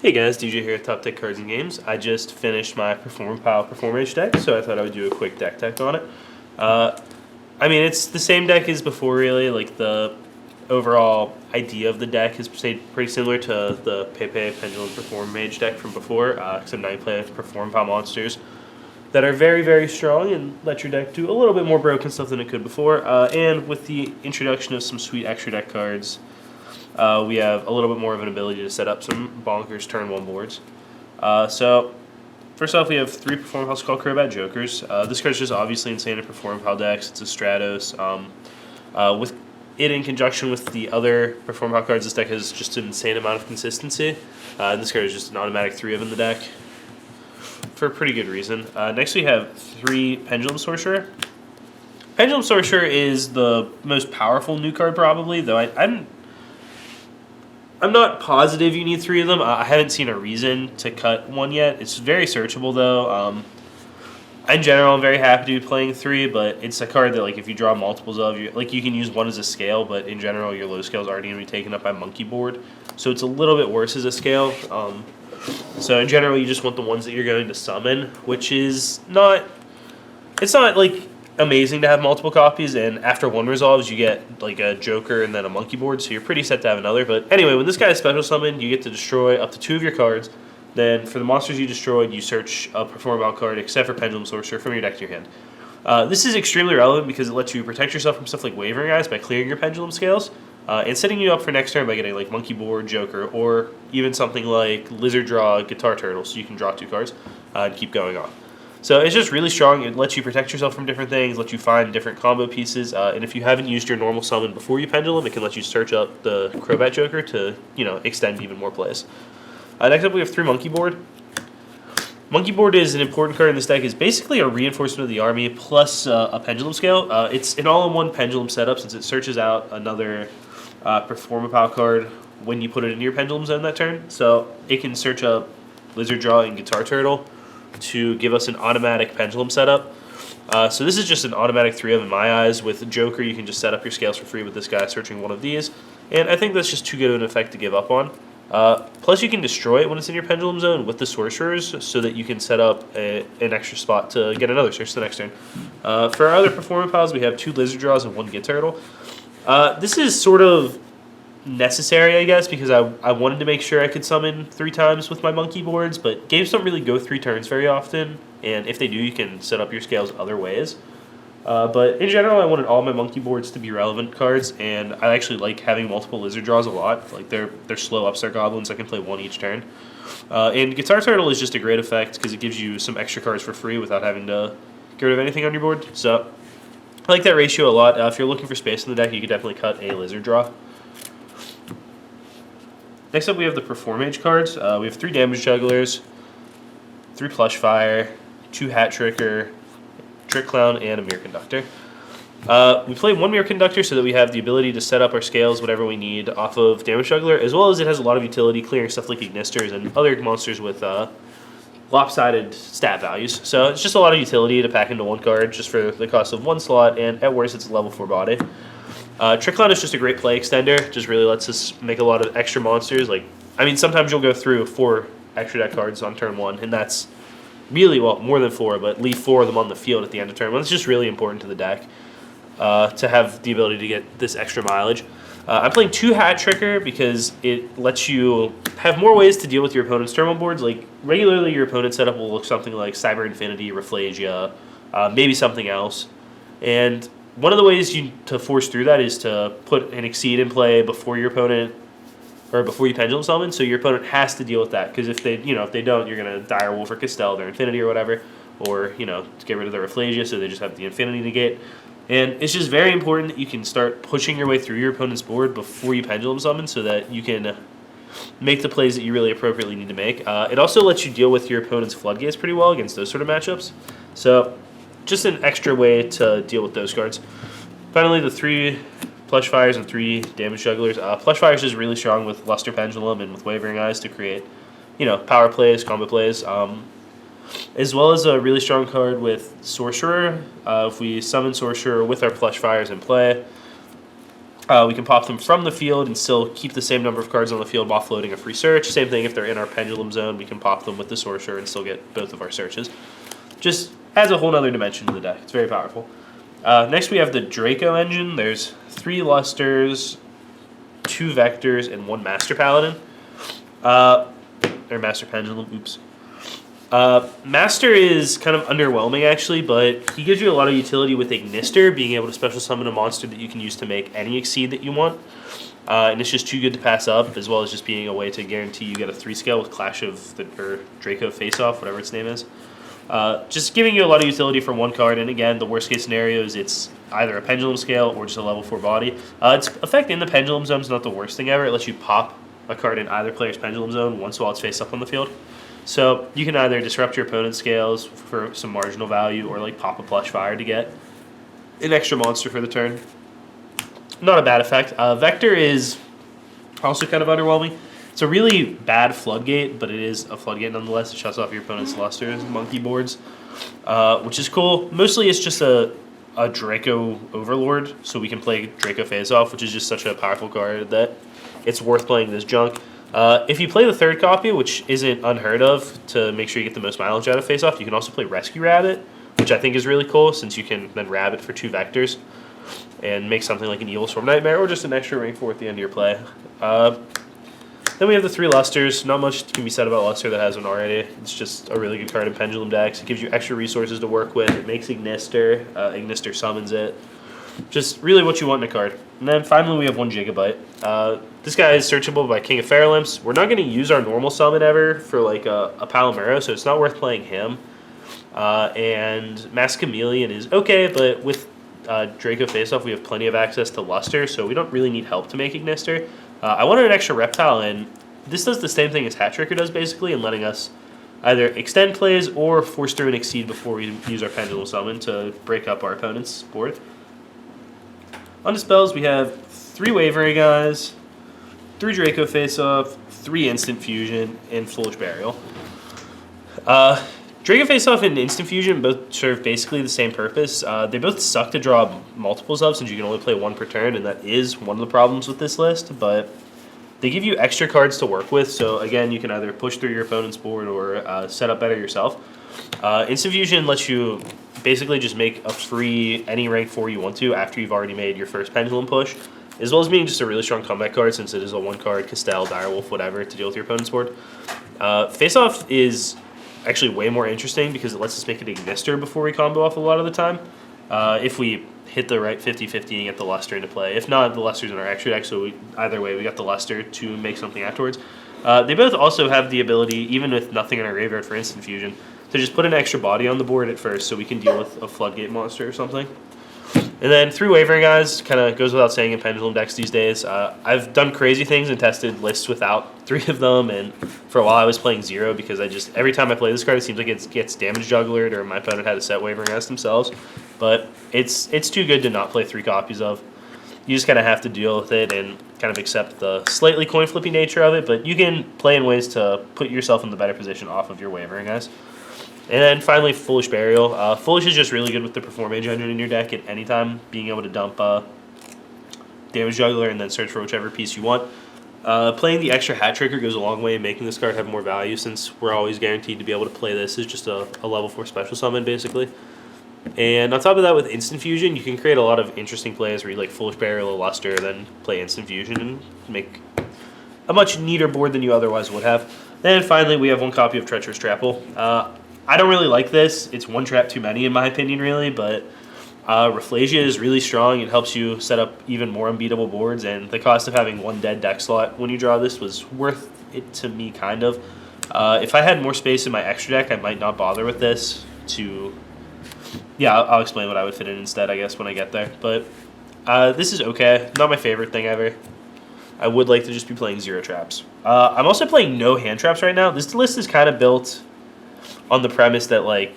Hey guys, DJ here at Top Tech Cards and Games. I just finished my Performapal Performance deck, so I thought I would do a quick deck tech on it. I mean, it's the same deck as before, really. Like, the overall idea of the deck is pretty similar to the Pepe Pendulum Perform Mage deck from before, except now you play with Performapal monsters that are very, very strong and let your deck do a little bit more broken stuff than it could before. And with the introduction of some sweet extra deck cards, we have a little bit more of an ability to set up some bonkers turn 1 boards. So, first off, we have 3 Performapal Skullcrobat Jokers. This card's just obviously insane in Performapal decks. It's a Stratos. With it in conjunction with the other Performapal cards, this deck has just an insane amount of consistency. This card is just an automatic 3 of in the deck for a pretty good reason. Next, we have 3 Pendulum Sorcerer. Pendulum Sorcerer is the most powerful new card, probably, though I'm not positive you need 3 of them. I haven't seen a reason to cut one yet. It's very searchable, though. In general, I'm very happy to be playing 3, but it's a card that, like, if you draw multiples of, you can use one as a scale, but in general, your low scale is already going to be taken up by Monkey Board. So it's a little bit worse as a scale. So in general, you just want the ones that you're going to summon, which is not... It's not, like, amazing to have multiple copies, and after one resolves, you get like a Joker and then a Monkey Board, so you're pretty set to have another. But anyway, when this guy is special summoned, you get to destroy up to 2 of your cards. Then for the monsters you destroyed, you search a Performapal card, except for Pendulum Sorcerer, from your deck to your hand. This is extremely relevant because it lets you protect yourself from stuff like Wavering Eyes by clearing your Pendulum Scales, and setting you up for next turn by getting like Monkey Board, Joker, or even something like Lizard Draw, Guitar Turtle, so you can draw 2 cards and keep going on. So it's just really strong. It lets you protect yourself from different things, lets you find different combo pieces, and if you haven't used your normal summon before you Pendulum, it can let you search up the Crobat Joker to, extend even more plays. Next up, we have 3 Monkey Board. Monkey Board is an important card in this deck. It's basically a reinforcement of the army plus a Pendulum Scale. It's an all-in-one Pendulum setup since it searches out another Performapal card when you put it into your Pendulum Zone that turn. So it can search up Lizard Draw and Guitar Turtle to give us an automatic Pendulum setup. So this is just an automatic 3 of in my eyes. With Joker, you can just set up your scales for free with this guy searching one of these. And I think that's just too good of an effect to give up on. Plus, you can destroy it when it's in your Pendulum Zone with the Sorcerers so that you can set up an extra spot to get another search the next turn. For our other Performapals, we have 2 Lizard Draws and 1 Git Turtle. This is sort of necessary, I guess, because I wanted to make sure I could summon 3 times with my Monkey Boards, but games don't really go 3 turns very often, and if they do, you can set up your scales other ways. But in general, I wanted all my Monkey Boards to be relevant cards, and I actually like having multiple Lizard Draws a lot. Like, they're slow upstart goblins. I can play 1 each turn. And Guitar Turtle is just a great effect because it gives you some extra cards for free without having to get rid of anything on your board. So I like that ratio a lot. If you're looking for space in the deck, you could definitely cut a Lizard Draw. Next up, we have the Perform Mage cards. We have 3 Damage Jugglers, 3 Plush Fire, 2 Hat Tricker, Trick Clown, and a Mirror Conductor. We play 1 Mirror Conductor so that we have the ability to set up our scales, whatever we need, off of Damage Juggler, as well as it has a lot of utility, clearing stuff like Ignisters and other monsters with lopsided stat values. So it's just a lot of utility to pack into 1 card just for the cost of 1 slot, and at worst, it's a level 4 body. Trick Clown is just a great play extender. Just really lets us make a lot of extra monsters. Sometimes you'll go through 4 extra deck cards on turn 1, and that's really, well, more than 4, but leave 4 of them on the field at the end of turn 1. It's just really important to the deck to have the ability to get this extra mileage. I'm playing 2 Hat Tricker because it lets you have more ways to deal with your opponent's turn 1 boards. Like, regularly, your opponent's setup will look something like Cyber Infinity, Rafflesia, maybe something else. And one of the ways to force through that is to put an Exceed in play before your opponent, or before you Pendulum Summon, so your opponent has to deal with that. Because if they don't, you're gonna Dire Wolf or Castell their Infinity or whatever, or to get rid of their Rafflesia, so they just have the Infinity negate. And it's just very important that you can start pushing your way through your opponent's board before you Pendulum Summon, so that you can make the plays that you really appropriately need to make. It also lets you deal with your opponent's Floodgates pretty well against those sort of matchups. So just an extra way to deal with those cards. Finally, the 3 Plush Fires and 3 Damage Jugglers. Plush Fires is really strong with Luster Pendulum and with Wavering Eyes to create, power plays, combo plays, as well as a really strong card with Sorcerer. If we summon Sorcerer with our Plush Fires in play, We can pop them from the field and still keep the same number of cards on the field while floating a free search. Same thing if they're in our pendulum zone, we can pop them with the sorcerer and still get both of our searches. Just adds a whole other dimension to the deck. It's very powerful. Next we have the Draco engine. There's 3 Lusters, 2 Vectors, and 1 Master Paladin. Or Master Pendulum, oops. Master is kind of underwhelming actually, but he gives you a lot of utility with Ignister, being able to special summon a monster that you can use to make any Exceed that you want. And it's just too good to pass up, as well as just being a way to guarantee you get a 3 scale with Clash of the or Draco Face Off, whatever its name is. Just giving you a lot of utility for 1 card, and again, the worst case scenario is it's either a Pendulum Scale or just a level 4 body. Its effect in the Pendulum Zone is not the worst thing ever. It lets you pop a card in either player's Pendulum Zone once while it's face up on the field. So you can either disrupt your opponent's scales for some marginal value or like pop a Plush Fire to get an extra monster for the turn. Not a bad effect. Vector is also kind of underwhelming. It's a really bad Floodgate, but it is a Floodgate nonetheless. It shuts off your opponent's Lusters and Monkey boards, which is cool. Mostly it's just a Draco Overlord, so we can play Draco Face Off, which is just such a powerful card that it's worth playing this junk. If you play the 3rd copy, which isn't unheard of, to make sure you get the most mileage out of Face Off, you can also play Rescue Rabbit, which I think is really cool, since you can then Rabbit for 2 Vectors and make something like an Evil Swarm Nightmare, or just an extra rank 4 at the end of your play. Then we have the 3 Lusters. Not much can be said about Luster that has one already. It's just a really good card in Pendulum decks. It gives you extra resources to work with. It makes Ignister. Ignister summons it. Just really what you want in a card. And then finally we have 1 Gigabyte. This guy is searchable by King of Fairlimps. We're not going to use our normal summon ever for like a Palomero, so it's not worth playing him. And Mask Chameleon is okay, but with Draco Face-Off we have plenty of access to Luster, so we don't really need help to make Ignister. I wanted an extra Reptile, and this does the same thing as Hat Tricker does basically, in letting us either extend plays or force through an Exceed before we use our Pendulum Summon to break up our opponent's board. On to spells, we have 3 Wavering Guys, 3 Draco Face-Off, 3 Instant Fusion, and Foolish Burial. Draco Face-Off and Instant Fusion both serve basically the same purpose. They both suck to draw multiples of, since you can only play 1 per turn, and that is one of the problems with this list, but they give you extra cards to work with, so again, you can either push through your opponent's board or set up better yourself. Instant Fusion lets you basically just make a free any rank 4 you want to after you've already made your first Pendulum push, as well as being just a really strong comeback card, since it is a 1 card Castell, Direwolf, whatever, to deal with your opponent's board. Face-Off is actually way more interesting because it lets us make an Ignister before we combo off a lot of the time. If we hit the right 50-50 and get the Luster into play. If not, the Luster's in our extra deck, so either way we got the Luster to make something afterwards. They both also have the ability, even with nothing in our graveyard for Instant Fusion, to just put an extra body on the board at first so we can deal with a Floodgate monster or something. And then 3 Wavering Guys, kind of goes without saying in Pendulum decks these days. I've done crazy things and tested lists without 3 of them, and for a while I was playing 0 because every time I play this card it seems like it gets damage jugglered or my opponent had to set Wavering Guys themselves. But it's too good to not play 3 copies of. You just kind of have to deal with it and kind of accept the slightly coin flippy nature of it, but you can play in ways to put yourself in the better position off of your Wavering Guys. And then finally, Foolish Burial. Foolish is just really good with the Performapal engine in your deck at any time, being able to dump Damage Juggler and then search for whichever piece you want. Playing the extra Hat Tricker goes a long way in making this card have more value, since we're always guaranteed to be able to play this as just a level 4 special summon, basically. And on top of that, with Instant Fusion, you can create a lot of interesting plays where you like Foolish Burial or Luster, then play Instant Fusion and make a much neater board than you otherwise would have. And finally, we have 1 copy of Treacherous Trapple. I don't really like this. It's 1 trap too many in my opinion, really, but Rafflesia is really strong. It helps you set up even more unbeatable boards, and the cost of having 1 dead deck slot when you draw this was worth it to me, kind of. If I had more space in my extra deck, I might not bother with this I'll explain what I would fit in instead, I guess, when I get there. But this is okay. Not my favorite thing ever. I would like to just be playing 0 traps. I'm also playing no hand traps right now. This list is kind of built on the premise that, like,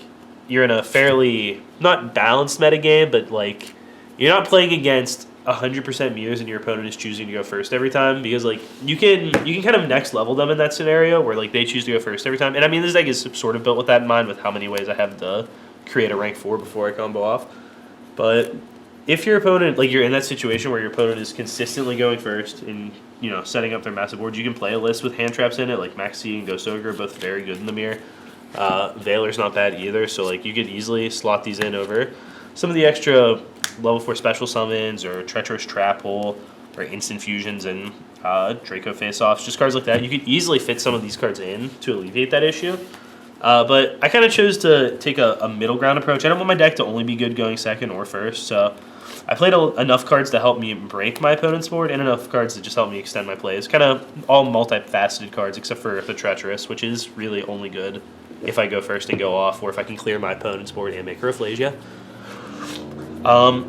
you're in a fairly, not balanced metagame, but, like, you're not playing against 100% mirrors and your opponent is choosing to go first every time, because, like, you can kind of next level them in that scenario where, like, they choose to go first every time. And I mean, this deck is sort of built with that in mind, with how many ways I have to create a rank 4 before I combo off. But if your opponent, like you're in that situation where your opponent is consistently going first and, setting up their massive board, you can play a list with hand traps in it, like Maxi and Ghost Ogre are both very good in the mirror. Veiler's not bad either, so like you could easily slot these in over some of the extra level 4 special summons or Treacherous Trap Hole or Instant Fusions and Draco Face-Offs, just cards like that. You could easily fit some of these cards in to alleviate that issue. But I kind of chose to take a middle ground approach. I don't want my deck to only be good going second or first, so I played enough cards to help me break my opponent's board and enough cards to just help me extend my plays. Kind of all multifaceted cards except for the Treacherous, which is really only good if I go first and go off, or if I can clear my opponent's board and make a Rafflesia.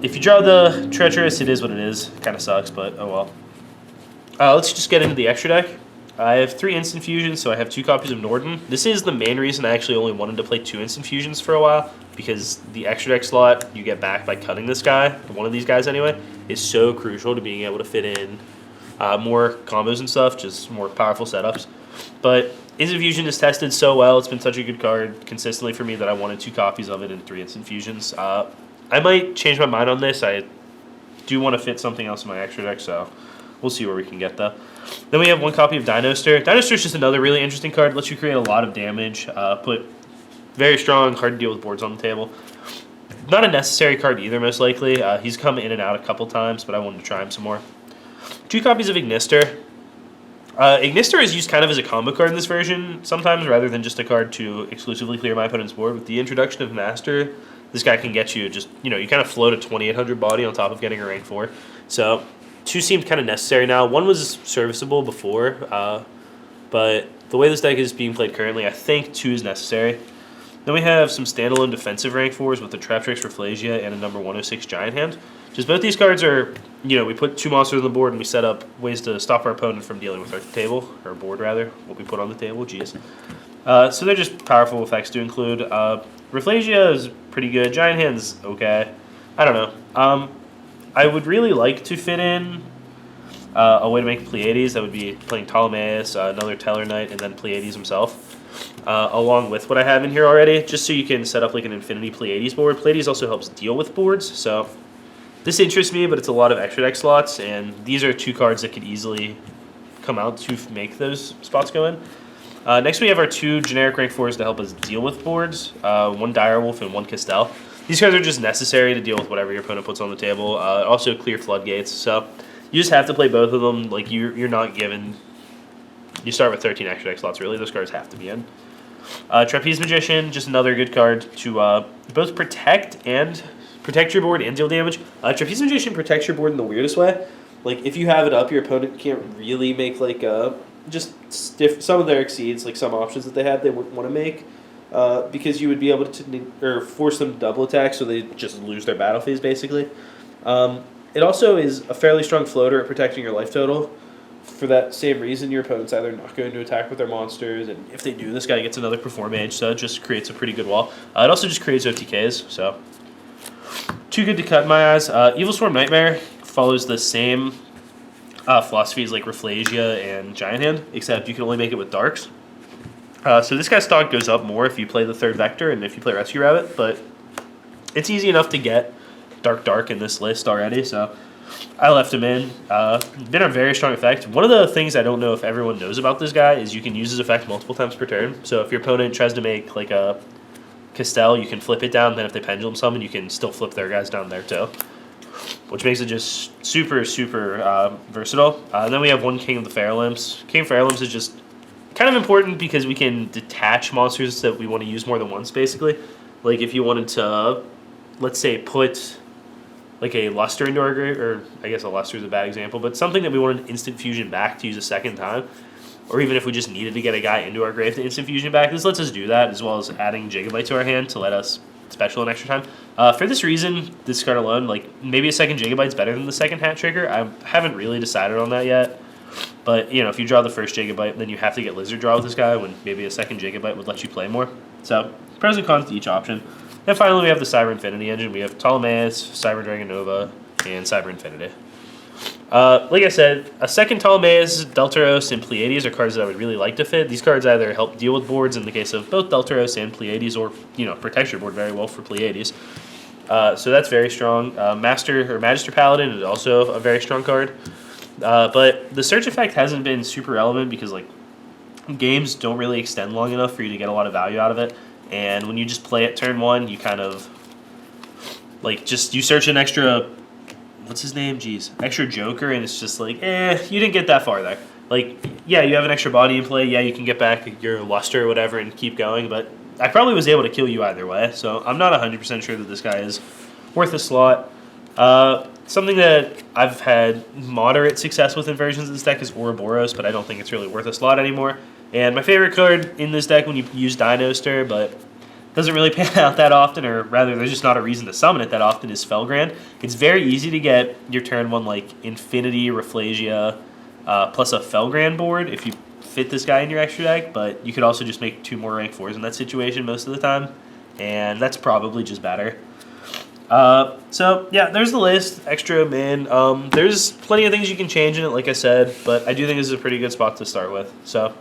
If you draw the Treacherous, it is what it is. It kind of sucks, but oh well. Let's just get into the extra deck. I have 3 Instant Fusions, so I have 2 copies of Norden. This is the main reason I actually only wanted to play 2 Instant Fusions for a while, because the extra deck slot you get back by cutting this guy, one of these guys anyway, is so crucial to being able to fit in more combos and stuff, just more powerful setups. But Instant Fusion is tested so well, it's been such a good card consistently for me that I wanted 2 copies of it and 3 Instant Fusions. I might change my mind on this. I do want to fit something else in my extra deck, so we'll see where we can get that. Then we have 1 copy of Dinoster. Dinoster is just another really interesting card. Lets you create a lot of damage. Put very strong, hard to deal with boards on the table. Not a necessary card either, most likely. He's come in and out a couple times, but I wanted to try him some more. 2 copies of Ignister. Ignister is used kind of as a combo card in this version sometimes, rather than just a card to exclusively clear my opponent's board. With the introduction of Master, this guy can get you just, you kind of float a 2800 body on top of getting a rank 4. So 2 seemed kind of necessary now. 1 was serviceable before, but the way this deck is being played currently, I think 2 is necessary. Then we have some standalone defensive rank 4s with the Traptrix Rafflesia and a number 106 Giant Hand. Just both these cards are, we put 2 monsters on the board and we set up ways to stop our opponent from dealing with our table, or board rather, what we put on the table, jeez. So they're just powerful effects to include. Rafflesia is pretty good. Giant Hand's okay. I don't know. I would really like to fit in a way to make Pleiades. That would be playing Ptolemaeus, another Teller Knight, and then Pleiades himself, along with what I have in here already, just so you can set up like an Infinity Pleiades board. Pleiades also helps deal with boards, so this interests me, but it's a lot of extra deck slots, and these are 2 cards that could easily come out to make those spots go in. Next we have our 2 generic rank 4s to help us deal with boards, 1 Direwolf and 1 Castel. These cards are just necessary to deal with whatever your opponent puts on the table. Also clear floodgates, so you just have to play both of them. Like you're not given. You start with 13 extra deck slots. Really, those cards have to be in. Trapeze Magician, just another good card to both protect your board and deal damage. Trapeze Magician protects your board in the weirdest way. Like if you have it up, your opponent can't really make like just stiff. Some of their exceeds, like some options that they have, they wouldn't want to make. Because you would be able to force them to double attack, so they just lose their battle phase, basically. It also is a fairly strong floater at protecting your life total. For that same reason, your opponent's either not going to attack with their monsters, and if they do, this guy gets another Perform Edge, so it just creates a pretty good wall. It also just creates OTKs, so too good to cut in my eyes. Evil Swarm Nightmare follows the same philosophies like Rafflesia and Giant Hand, except you can only make it with Darks. So this guy's stock goes up more if you play the 3rd Vector and if you play Rescue Rabbit, but it's easy enough to get Dark in this list already, so I left him in. Been a very strong effect. One of the things I don't know if everyone knows about this guy is you can use his effect multiple times per turn. So if your opponent tries to make like a Castel, you can flip it down, then if they Pendulum Summon, you can still flip their guys down there too, which makes it just super, super versatile. Then we have 1 King of the Fairlamps. King of Fairlamps is just kind of important because we can detach monsters that we want to use more than once, basically. Like if you wanted to, let's say, put like a Luster into our grave, or I guess a Luster is a bad example, but something that we wanted instant fusion back to use a second time, or even if we just needed to get a guy into our grave to instant fusion back, this lets us do that, as well as adding Gigabyte to our hand to let us special an extra time. For this reason, this card alone, like maybe a second Gigabyte's better than the second hat trigger. I haven't really decided on that yet. But, if you draw the first Gigabyte, then you have to get Lizard Draw with this guy, when maybe a second Gigabyte would let you play more. So, pros and cons to each option. And finally, we have the Cyber Infinity engine. We have Ptolemaeus, Cyber Dragon Nova, and Cyber Infinity. Like I said, a second Ptolemaeus, Deltaros, and Pleiades are cards that I would really like to fit. These cards either help deal with boards in the case of both Deltaros and Pleiades, or, protect your board very well for Pleiades. So that's very strong. Master or Magister Paladin is also a very strong card. But the search effect hasn't been super relevant because like games don't really extend long enough for you to get a lot of value out of it. And when you just play it turn one, you kind of like you search an extra, what's his name? Jeez, extra Joker, and it's just like, you didn't get that far there. Like, yeah, you have an extra body in play. Yeah, you can get back your luster or whatever and keep going, but I probably was able to kill you either way. So I'm not 100% sure that this guy is worth a slot. Something that I've had moderate success with in versions of this deck is Ouroboros, but I don't think it's really worth a slot anymore. And my favorite card in this deck when you use Dino Stir, but doesn't really pan out that often, or rather there's just not a reason to summon it that often, is Felgrand. It's very easy to get your turn one like Infinity, Rafflesia, plus a Felgrand board if you fit this guy in your extra deck, but you could also just make 2 more rank 4s in that situation most of the time, and that's probably just better. So yeah, there's the list, extra min. There's plenty of things you can change in it, like I said, but I do think this is a pretty good spot to start with. So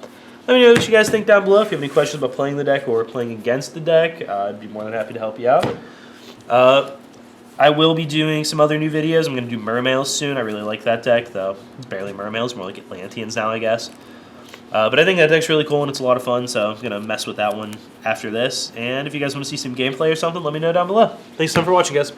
let me know what you guys think down below. If you have any questions about playing the deck or playing against the deck, I'd be more than happy to help you out. I will be doing some other new videos. I'm going to do Mermails soon. I really like that deck, though it's barely Mermails, more like Atlanteans now, I guess. But I think that deck's really cool and it's a lot of fun, so I'm going to mess with that one after this. And if you guys want to see some gameplay or something, let me know down below. Thanks so much for watching, guys.